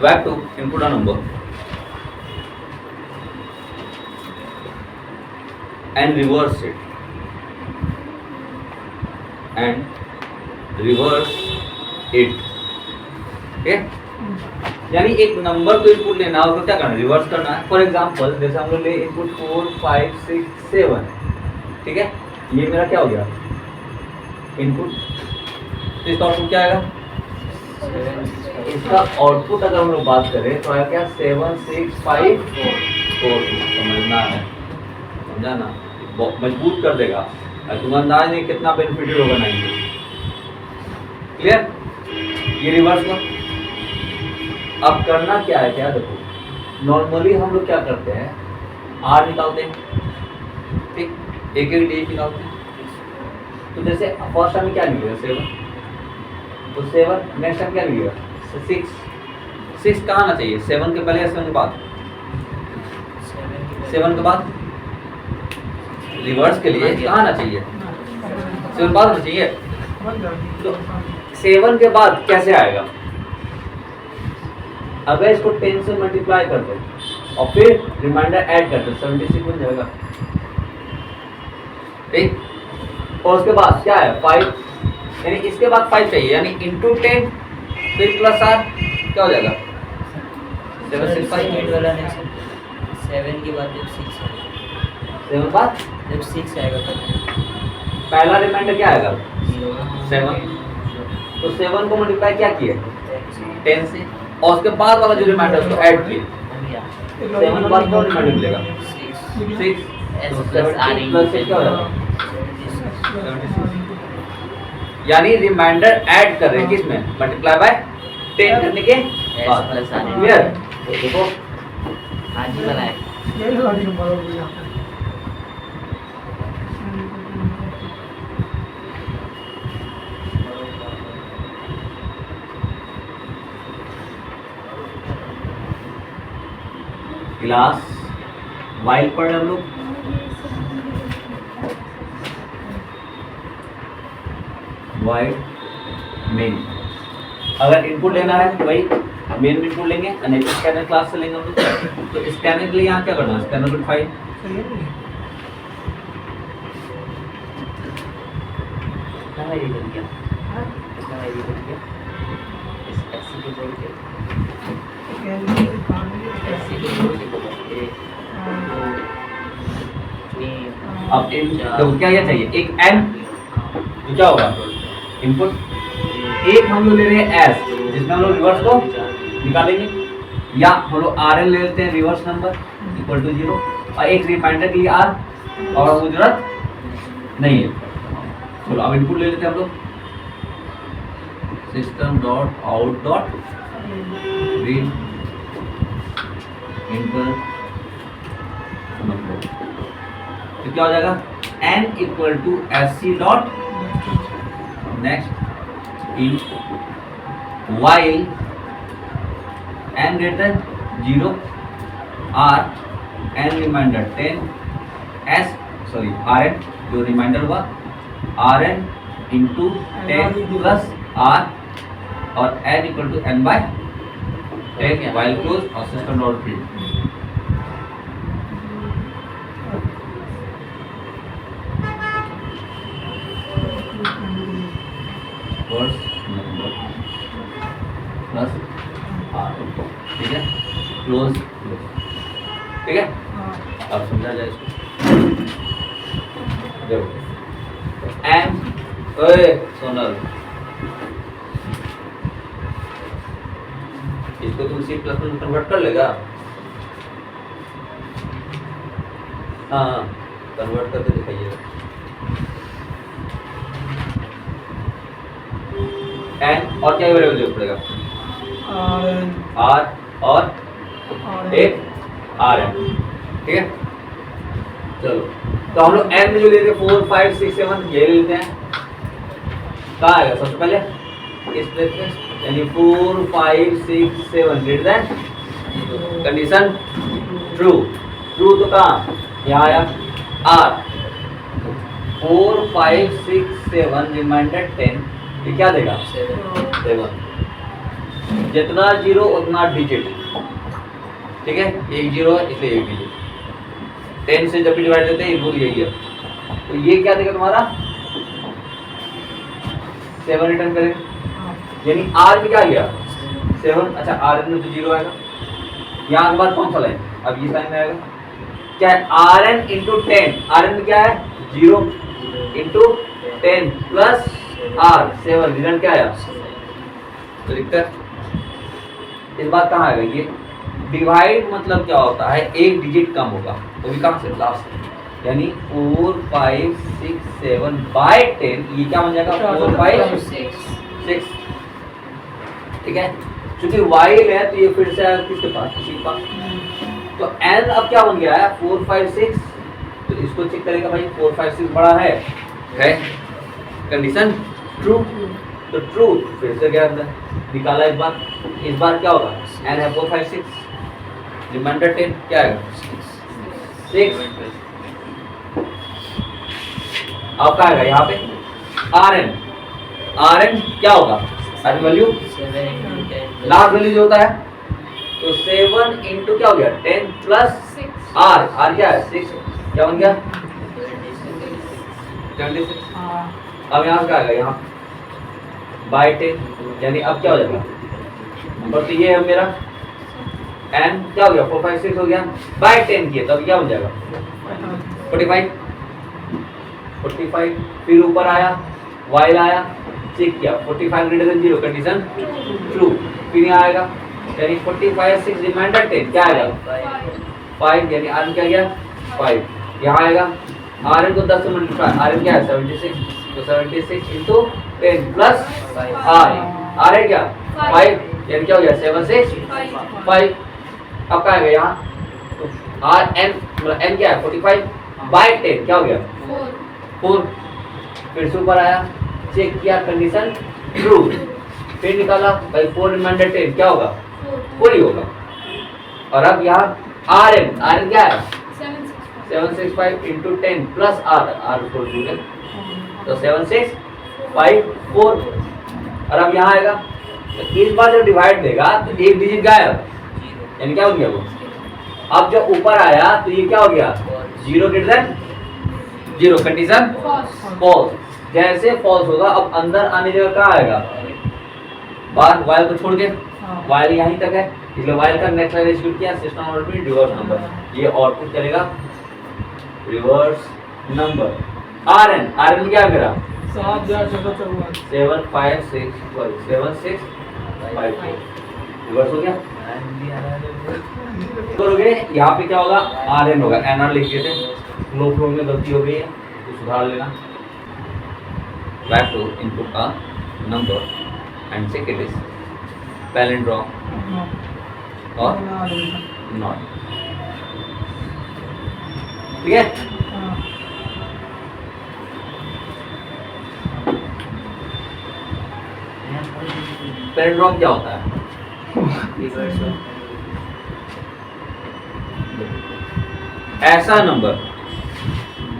We have to input a number and reverse it ठीक है। यानी एक नंबर को इनपुट लेना होगा, क्या करना है, रिवर्स करना है। फॉर एग्जांपल जैसे हम लोग ले इनपुट 4 5 6 7, ठीक है, ये मेरा क्या हो गया इनपुट, तो इसका आउटपुट क्या आएगा, इसका आउटपुट अगर हम लोग बात करें तो आएगा क्या 7 6 5 4 2। समझना है, समझा ना, मजबूत कर देगा, तुम अंदाज नहीं कितना बेनिफिटेड होगा 9। क्लियर, ये रिवर्स का। अब करना क्या है, क्या देखो, नॉर्मली हम लोग क्या करते हैं, आर निकालते हैं, ठीक, एक एक डी निकालते हैं। तो जैसे फर्स्ट टाइम क्या निकलेगा 7, तो 7, नेक्स्ट टाइम क्या निकलेगा 6। 6 कहाँ आना चाहिए, 7 के पहले या 7 के बाद, 7 के बाद, रिवर्स के लिए कहाँ आना चाहिए, 7 बाद आना चाहिए। तो 7 के बाद कैसे आएगा, अगर इसको 10 से मल्टीप्लाई कर दो और फिर रिमाइंडर ऐड कर दो 76 बन जाएगा, ठीक। और उसके बाद क्या है 5, यानी इसके बाद 5 चाहिए, यानी इंटू 10 फिर प्लस आर क्या हो जाएगा 7 6 5 वाला नहीं, 7 के बाद जब 6 आएगा, 7 बाद जब 6 आएगा तब पहला रिमाइंडर क्या आएगा 0 7, तो 7 को मल्टीप्लाई क्या किए 10 से, और उसके बाद वाला जो रिमाइंडर उसको ऐड किए, 7 के बाद कौन रिमाइंडर मिलेगा 6, तो 17 प्लस 6 क्या हो जाएगा 76। यानी रिमाइंडर ऐड कर रहे हैं किसमें, मल्टीप्लाई बाय 10 करने के बाद। क्लियर, देखो आज ही बनाए। क्लास वाइल पढ़ हम लोग, वाइल मेन। अगर इनपुट लेना है तो भाई मेन इनपुट लेंगे, नहीं तो स्कैनर क्लास से लेंगे हम लोग। तो स्कैनर के लिए यहाँ क्या करना है, स्कैनर डॉट फाइल, अब तो क्या ये चाहिए एक n, तो क्या होगा इनपुट एक हम लोग ले रहे हैं एस, जिसमें हम लोग रिवर्स को निकालेंगे, या हम लोग आर एन ले लेते हैं रिवर्स नंबर इक्वल टू 0, और एक रिमाइंडर के लिए आर, और वो जरूरत नहीं है। चलो अब इनपुट ले लेते हैं हम लोग, system dot out dot read enter number, तो क्या हो जाएगा n equal to S C dot next in while n greater 0 r n remainder 10 s sorry R N जो रिमाइंडर हुआ R N into 10 plus r और n equal to n by 10 while close और system dot read. Number plus R, ठीक है, close, ठीक है। अब समझा जाए इसको, देखो एन, ओए सोनल, इसको तुम सी प्लस में कन्वर्ट कर लेगा, हाँ कन्वर्ट करके दिखाइएगा। एन और क्या वेरिएबल जरूरत पड़ेगा, आर और एक आर एन, ठीक है। चलो तो हम लोग एन में जो लेते हैं 4 5 6 7 ये लेते हैं, कहाँ आएगा सबसे पहले इस प्लेस पे, यानी 4 5 6 7 greater than condition true, true तो कहाँ यहाँ आया आर, 4 5 6 7 रिमाइंडर 10, ये क्या देगा 7, जितना जीरो उतना डिजिट, ठीक है, एक जीरो है इसलिए एक डिजिट। 10 से जब भी डिवाइड करते हैं रूल यही है। तो ये क्या देगा तुम्हारा 7 रिटर्न करेगा, यानी आर में क्या गया 7। अच्छा आर में तो जीरो आएगा, यहाँ के बाद कौन सा लाइन, अब ये साइन में आएगा क्या है R N into 10। R N में क्या है 0 इंटू 10 प्लस आर 7, रिटर्न क्या आया। तो दिक्कत इस बात कहाँ आएगा, ये डिवाइड मतलब क्या होता है एक डिजिट कम होगा, तो भी कहाँ से लास्ट, यानी 4 5 6 7 बाय 10, ये क्या बन जाएगा 4 5 6, ठीक है। क्योंकि वाइल है तो ये फिर से आएगा किसके पास, किसी के पास। तो n अब क्या बन गया है 4 5 6, तो इसको चेक करेगा भाई 4 5 6 बड़ा है कंडीशन ट्रू, तो ट्रू फिर से गया अंदर निकाला। इस बार क्या होगा n है 4 5 6, रिमाइंडर 10 क्या आएगा 6। अब क्या आएगा यहाँ पे आर एन क्या होगा, आर वैल्यू लास्ट वैल्यू जो होता है, तो 7 इंटू क्या हो गया 10 प्लस आर क्या है 6, क्या बन गया 26। अब यहाँ क्या आएगा यहाँ बाय 10, यानी अब क्या हो जाएगा नंबर, तो ये है मेरा एन क्या हो गया 4 5 6 हो गया बाय 10 किया, तब क्या बन जाएगा 45। फिर ऊपर आया वाइल आया, चेक किया 45 ग्रेटर देन 0, कंडीशन ट्रू। फिर यहाँ आएगा यानी 45 6 रिमाइंडर 10 क्या आएगा 5, यानी आर क्या गया 5। यहाँ आएगा आर एन को 10 से मल्टीप्लाई, आर एन क्या है 76, तो 76 इंटू 10 प्लस आर है क्या 5, यानी क्या हो गया 7 6 5। अब क्या आएगा यहाँ, तो आर एन मतलब एन क्या है 45 बाय 10 क्या हो गया 4। फिर से ऊपर आया चेक किया कंडीशन ट्रू, फिर निकाला भाई 4 रिमाइंडर 10 क्या होगा 4 ही होगा। और अब यहाँ आर एन क्या है 765 इंटू 10 प्लस आर 4 है, तो 7 6 5 4। और अब यहाँ आएगा तो इस बार जब डिवाइड देगा तो एक डिजिट गायब, यानी क्या हो गया वो। अब जब ऊपर आया तो ये क्या हो गया 0 ग्रेटर देन 0, कंडीशन फॉल्स। जैसे फॉल्स होगा अब अंदर आने जगह कहाँ आएगा बाहर, वाइल को छोड़ के, वाइल यहीं तक है इसलिए वाइल का नेक्स्ट लाइन एग्जीक्यूट किया, सिस्टम आउटपुट रिवर्स नंबर, ये आउटपुट करेगा रिवर्स नंबर। आर एन क्या है मेरा 7 5 6 7 6 5 रिवर्स हो गया। करोगे यहाँ पे क्या होगा आर एन होगा, एन आर लिख दिए थे, लो फ्लो में गलती हो गई है तो सुधार लेना। बैक टू इनपुट का number and check it is palindrome और नॉट, ठीक है। पैलिंड्रोम क्या होता है, ऐसा नंबर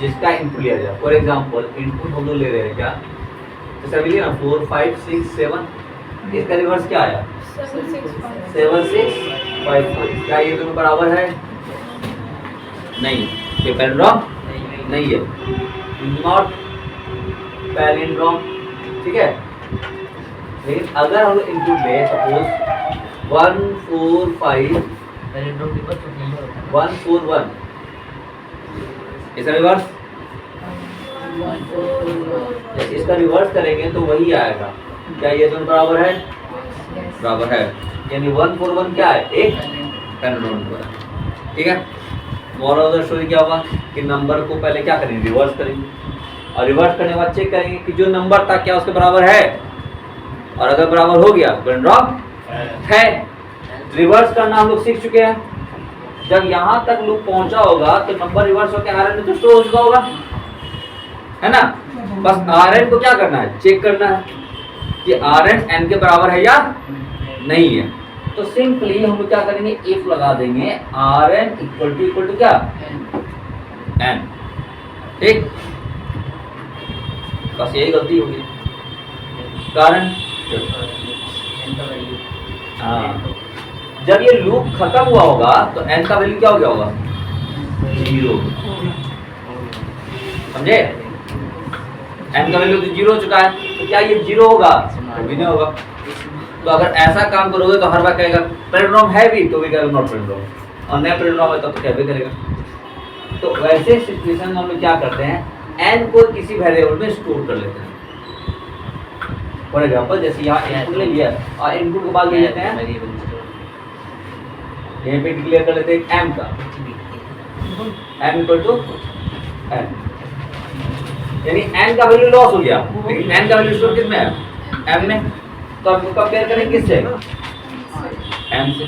जिसका इनपुट लिया जाए। फॉर एग्जांपल इनपुट हम लोग ले रहे हैं क्या, जैसे अभी लिया ना 4 5 6 7, इसका रिवर्स क्या आया 7 6 5 4, क्या ये दोनों बराबर है, नहीं, ये पैलिंड्रोम नहीं है, नॉट पैलिंड्रोम, ठीक है। लेकिन अगर हम लोग इनपुट ले सपोज 1 4 5 1 4 1, इसका रिवर्स इसका रिवर्स करेंगे तो वही आएगा, क्या ये दोनों बराबर है, बराबर है, यानी 1 4 1 क्या है एक पैलिंड्रोम नंबर है, ठीक है। मोरल ऑफ द स्टोरी क्या होगा कि नंबर को पहले क्या करेंगे रिवर्स करेंगे, और रिवर्स करने के बाद चेक करेंगे कि जो नंबर था क्या उसके बराबर है, और अगर बराबर हो गया पैलिंड्रोम है। रिवर्स करना हम लोग सीख चुके हैं, जब यहाँ तक लूप पहुंचा होगा तो नंबर रिवर्स होकर आर एन में तो स्टोर हो चुका होगा, है ना। बस आर एन को क्या करना है चेक करना है कि आर एन एन के बराबर है या नहीं है। तो सिंपली हम लोग क्या करेंगे इफ लगा देंगे आर एन इक्वल टू क्या एन, ठीक। बस यही गलती होगी, कारण हाँ, जब ये लूप खत्म हुआ होगा तो n का वैल्यू क्या हो गया होगा? 0। समझे? n का वैल्यू तो 0 हो चुका है, तो क्या ये 0 होगा? तो भी नहीं होगा। तो अगर ऐसा काम करोगे तो हर बार कहेगा पैरेललोग्राम है भी, तो भी कहेगा नॉट पैरेललोग्राम, और नया पैरेललोग्राम है तो कहबे करेगा। तो वैसे सिचुएशन में हम लोग क्या करते हैं, n को किसी वेरिएबल में स्टोर कर लेते हैं। फॉर एग्जांपल जैसे यहाँ इनपुट ले लिया और इनपुट के बाद ले लेते हैं, यहाँ पे डिक्लेयर कर लेते हैं m का, m इक्वल टू n, यानी n का वैल्यू लॉस हो गया, लेकिन n का वैल्यू स्टोर किस में है? m में। तो अब कंपेयर करें किससे? m से।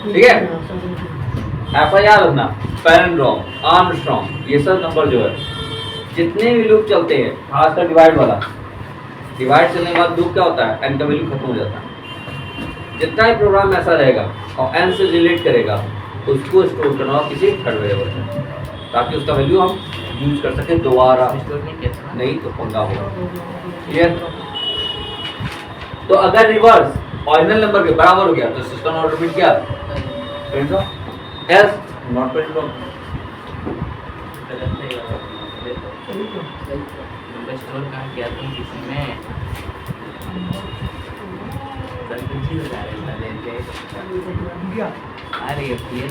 ठीक है, ऐसा याद रखना, पैरेललोग्राम, आर्मस्ट्रांग, ये सब नंबर जो है जितने भी लूप चलते हैं, खासकर डिवाइड वाला, डिवाइड चलने के बाद लूप क्या होता है, n का वैल्यू खत्म हो जाता है। जितना ही प्रोग्राम ऐसा रहेगा और n से रिलेट करेगा, उसको स्टोर करना होगा किसी थर्ड वेरिएबल में, ताकि उसका वैल्यू हम यूज कर सके दोबारा, नहीं तो पंगा होगा। क्लियर? तो अगर रिवर्स ओरिजिनल नंबर के बराबर हो गया तो सिस्टम ऑटोमेटिक क्या? S not parallelogram. स्टोर कहाँ किया तुम किसी में? अरे ये फिर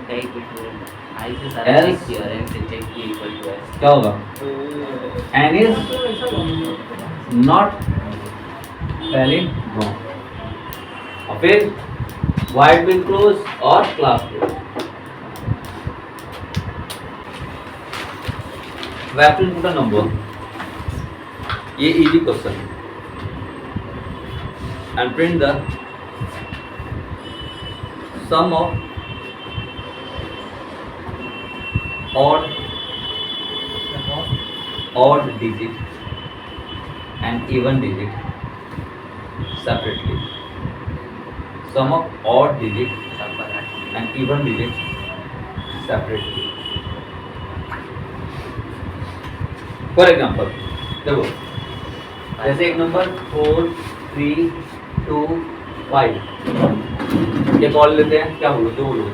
कहीं कुछ आई से सारा चेक किया और एम से चेक किया इक्वल टू एस, क्या होगा? n is not पैरेललोग्राम, और फिर वाइड विल क्लोज और class close. We have to input a number, ये इजी क्वेश्चन है, and print the sum of odd digit and even digit separately. Sum of odd digit and even digit separately. For example, देखो जैसे एक number 4 3 2 5 ये call लेते हैं, क्या बोलो? दो बोलो,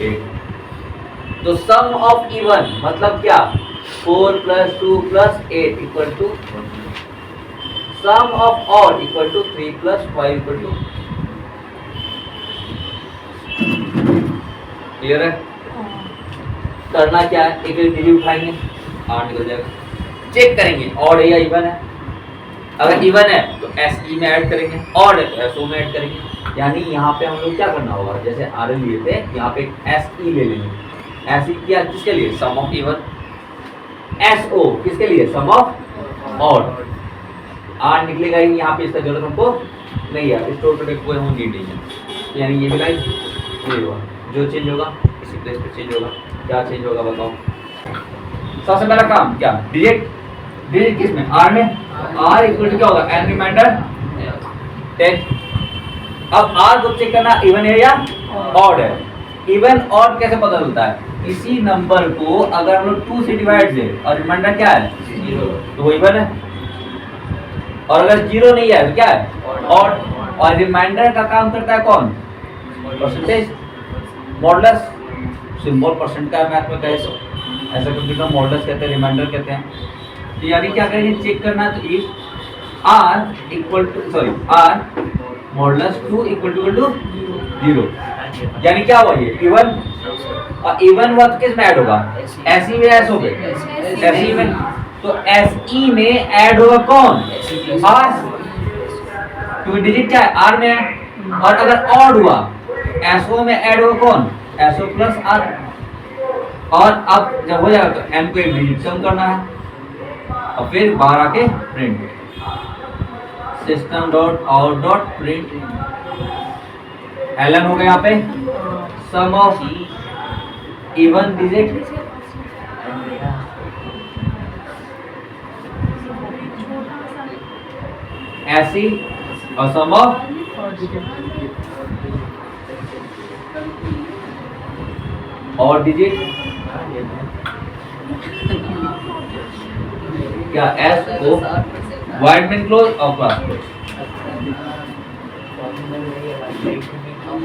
8। तो सम ऑफ इवन मतलब क्या? 4 + 2 + 8 equal to sum of odd equal to 3 + 5 equal to. Clear है? करना क्या है, एक डिजिट उठाएंगे, 8 निकल जाएगा, चेक करेंगे ऑड है या इवन है। अगर इवन है तो SE में ऐड करेंगे, ऑड है तो SO में ऐड करेंगे। यानी यहाँ पे हम लोग क्या करना होगा, जैसे RL लिए थे, यहाँ पे SE ले लेंगे। SE क्या किसके लिए? सम ऑफ इवन। SO किसके लिए? सम ऑफ ऑड। R निकलेगा ही, यहाँ पे इसका जरूरत हमको नहीं है, स्टोर करने की कोई हम नीड नहीं है। यानी ये भी लाइन ये होगा, जो चेंज होगा इसी प्लेस पे चेंज होगा। क्या चेंज होगा बताओ? सबसे पहला काम क्या? डिजिट, डिजिट किस में? R में। R इक्वल टू क्या होगा? n remainder 10। अब R को चेक करना इवन है या ऑड है। इवन ऑड कैसे पता चलता है? इसी नंबर को अगर हम लोग 2 से डिवाइड दे और रिमाइंडर क्या है? 0, तो वो इवन है। और अगर 0 नहीं है तो क्या है? ऑड। और रिमाइंडर का काम करता है कौन? Percentage, modulus. सिंबल परसेंट का मैथ में कैसे ऐसा कंप्यूटर मॉडुलस कहते हैं, रिमाइंडर कहते हैं। तो यानी क्या करेंगे, चेक करना है तो if r equal to sorry r modulus 2 equal to 0, यानी क्या हुआ? ये इवन। और इवन हुआ तो किस में ऐड होगा? SE में ऐड हो गए, SE में। तो SE में ऐड होगा कौन? r, क्योंकि डिजिट क्या है? R में है। और अगर ऑड हुआ SO में ऐड होगा कौन? SO plus R। और अब जब हो जाएगा तो m को एक डिजिट कम करना है और फिर बाहर आके print system dot out dot print ln हो गया यहाँ पे सम ऑफ इवन डिजिट SE और सम ऑफ और डिजिट क्या? S को वाइड में क्लोज और क्लास क्लोज।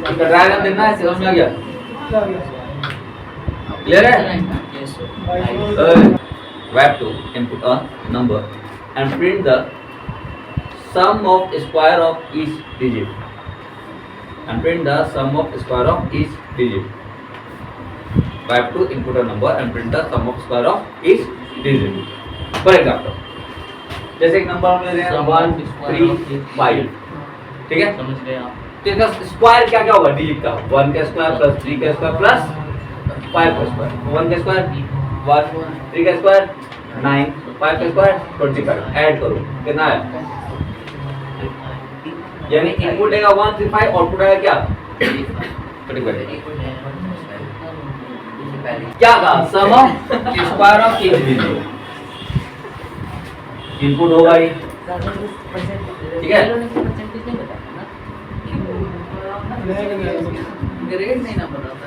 इसका डायग्राम देखना है, समझ में आ गया? Clear है? Yes, sir. We have to input a number and print the sum of square of each digit. And print the sum of square of each digit. We have to input a number and print the sum of square of each digit. For example, जैसे एक number हम ले रहे हैं 1 3 5, ठीक है? समझ गए आप? तो इसका स्क्वायर क्या क्या होगा डिजिट का? 1 का स्क्वायर प्लस 3 का स्क्वायर प्लस 5 का स्क्वायर। 1 का स्क्वायर 1, 3 का स्क्वायर 9, 5 का स्क्वायर 25। ऐड करो कितना है? यानी इनपुट आएगा 135, आउटपुट आएगा क्या? 25। क्या कहा? Sum of square of each digit. Input होगा ही, ठीक है? ग्रेड नहीं ना पता था।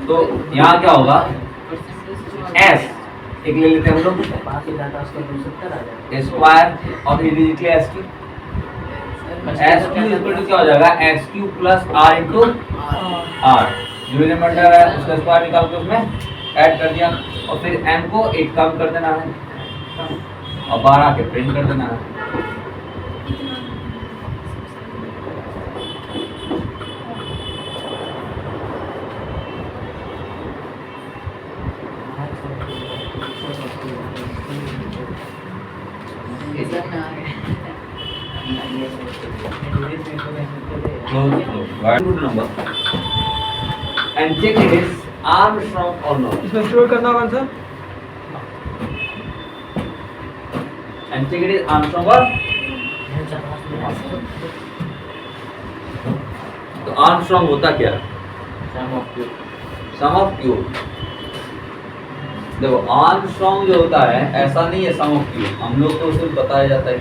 तो यहाँ क्या होगा? एस एक ले लेते हैं हम लोग, स्क्वायर और ये डिजिट ले S Q. S Q equal to क्या हो जाएगा? X Q plus R into R. जो रिमाइंडर है उसका स्क्वायर निकाल के उसमें ऐड कर दिया और फिर एन को 8 कम कर देना है और 12 के प्रिंट कर देना है। Number and check it is Armstrong or not. इसमें स्टोर करना होगा sir. And check it is Armstrong or तो Armstrong होता क्या? सम ऑफ क्यूब। देखो Armstrong जो होता है ऐसा नहीं है सम ऑफ क्यूब, हम लोग को उसे बताया जाता है,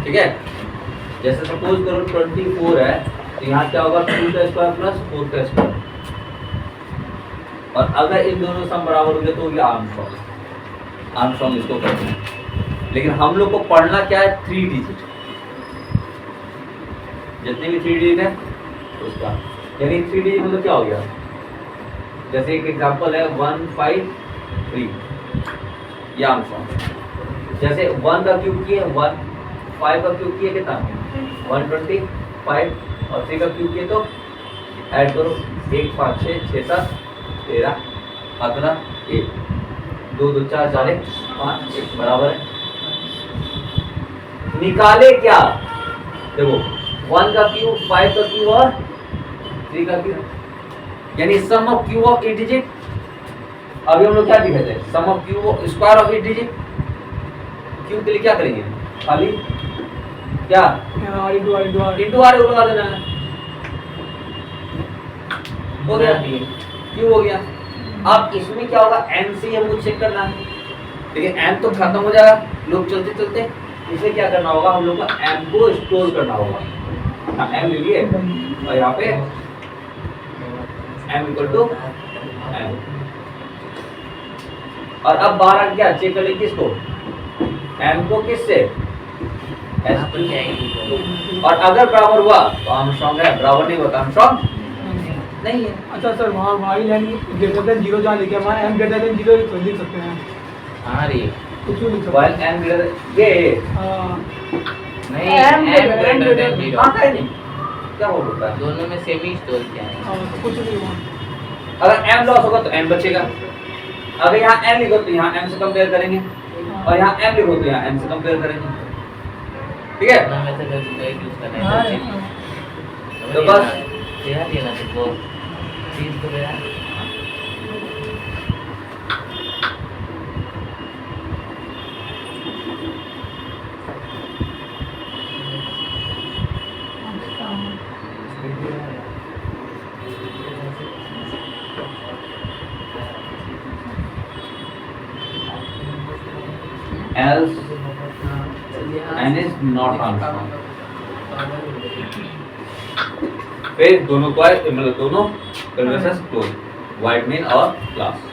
ठीक है? जैसे सपोज करो 24 है तो यहाँ क्या होगा? 2 का स्क्वायर प्लस 4 का स्क्वायर। और अगर इन दोनों सम बराबर हो गए तो ये आर्मस्ट्रॉन्ग इसको कहते हैं। लेकिन हम लोग को पढ़ना क्या है? 3 डिजिट, जितने भी 3 डिजिट है उसका, यानी 3 डिजिट मतलब क्या हो गया? जैसे एक एग्जांपल है 153, ये आर्मस्ट्रॉन्ग। जैसे 1 का क्यूब किए 1, 5 का क्यूब किए कितना? 125 और 3 का क्यूब किए तो ऐड करो 1 5 6 6 7 13 17 1 2 2 4 4 1 5 1 बराबर है। निकाले क्या? देखो 1 का क्यूब 5 का क्यूब और 3 का क्यूब, यानी sum of cube of each digit. अभी हम लोग क्या दिखाते हैं? Sum of cube square of each digit. Cube के लिए क्या करेंगे? खाली क्या? इंटू आर लगा देना है, हो गया। क्यों हो गया? अब इसमें क्या होगा? एन से हमको चेक करना है, ठीक है? एन तो खत्म हो जाएगा लोग चलते चलते, इसे क्या करना होगा? हम लोग को एन को स्टोर करना होगा। एन ले लिए और यहाँ पे एम इक्वल टू एन। और अब बाहर क्या चेक करें? किसको? एम को किससे? एस को। और अगर बराबर हुआ तो आर्मस्ट्रॉन्ग है, बराबर नहीं हुआ तो आर्मस्ट्रॉन्ग नहीं है। अच्छा सर, वहाँ वाई लाइन ग्रेटर देन 0 जहाँ लिखे वहाँ m ग्रेटर देन 0 लिख सकते हैं। हाँ रे, कुछ भी लिख सकते व्हाइल एम ग्रेटर ये नहीं M M greater than greater 0। हाँ है नहीं, क्या होता है? दोनों में सेम ही स्टोर किया है। कुछ नहीं वहाँ। अगर m लॉस होगा तो m बचेगा। अगर यहाँ n लिखो तो यहाँ m से कंपेयर करेंगे और यहाँ m लिखो तो यहाँ m से कंपेयर करेंगे, ठीक है? ना वैसे कर सकते हैं यूज करना हाँ, है तो बस दिया ना तुमको चीज तो गया। else n is not Armstrong। फिर दोनों को मतलब दोनों कन्वर्सेस क्लोज, वाइड मेन और क्लास।